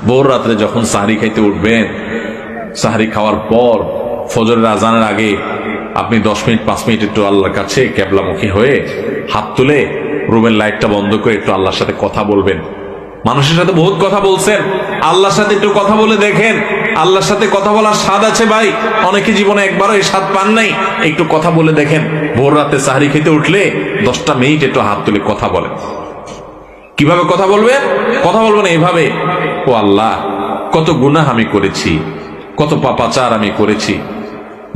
ভোর রাত্রে যখন সাহরি খাইতে উঠবেন, সাহরি খাওয়ার পর ফজরের আজানের আগে আপনি 10 মিনিট 5 মিনিট একটু আল্লাহর কাছে কেবলামুখী হয়ে হাত তুলে রুমের লাইটটা বন্ধ করে একটু আল্লাহর সাথে কথা বলবেন। মানুষের সাথে বহুত কথা বলছেন, আল্লাহর সাথে একটু কথা বলে দেখেন। আল্লাহর সাথে কথা বলার স্বাদ আছে ভাই, অনেকে জীবনে একবারও এই স্বাদ পান নাই। একটু কথা বলে দেখেন। ভোর রাতে সাহরি খেতে উঠলে 10টা মিনিট একটু হাত তুলে কথা বলেন। কিভাবে কথা বলবেন? কথা বলবেন এইভাবে, ও আল্লাহ, কত গুনাহ আমি করেছি, কত পাপাচার আমি করেছি,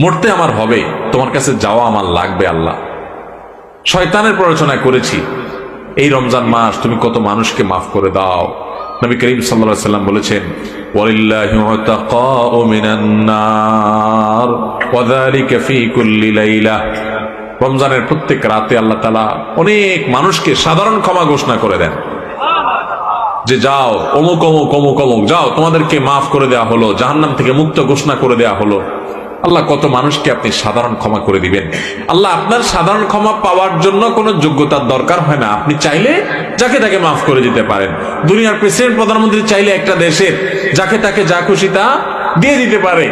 মরতে আমার হবে, তোমার কাছে যাওয়া আমার লাগবে আল্লাহ। শয়তানের প্ররোচনা করেছি, এই রমজান মাস তুমি কত মানুষকে মাফ করে দাও। নবী করিম সাল্লাল্লাহু আলাইহি ওয়াসাল্লাম বলেছেন, ওয়ালিল্লাহি উতাকাউ মিনান নার ওয়া যালিকা ফি কুল্লি লাইলা। রমজানের প্রত্যেক রাতে আল্লাহ তাআলা অনেক মানুষকে সাধারণ ক্ষমা ঘোষণা করে দেন, যে যাও অমুক অমুক অমুক অমুক, যাও তোমাদেরকে মাফ করে দেওয়া হলো, জাহান্নাম থেকে মুক্ত ঘোষণা করে দেওয়া হলো। আল্লাহ কত মানুষকে আপনি সাধারণ ক্ষমা করে দিবেন। আল্লাহ আপনার সাধারণ ক্ষমা পাওয়ার জন্য কোনো যোগ্যতার দরকার হয় না, আপনি চাইলে যাকে তাকে মাফ করে দিতে পারেন। দুনিয়ার প্রেসিডেন্ট প্রধানমন্ত্রী চাইলে একটা দেশের যাকে তাকে যা খুশি তা দিয়ে দিতে পারে।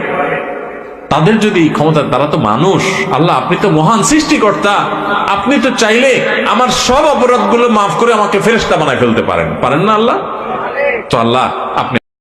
তাদের যদি ক্ষমতা, তারা তো মানুষ। আল্লাহ আপনি তো মহান সৃষ্টিকর্তা, আপনি তো চাইলে আমার সব অপরাধগুলো মাফ করে আমাকে ফেরেশতা বানায় ফেলতে পারেন, পারেন না আল্লাহ? তো আল্লাহ আপনি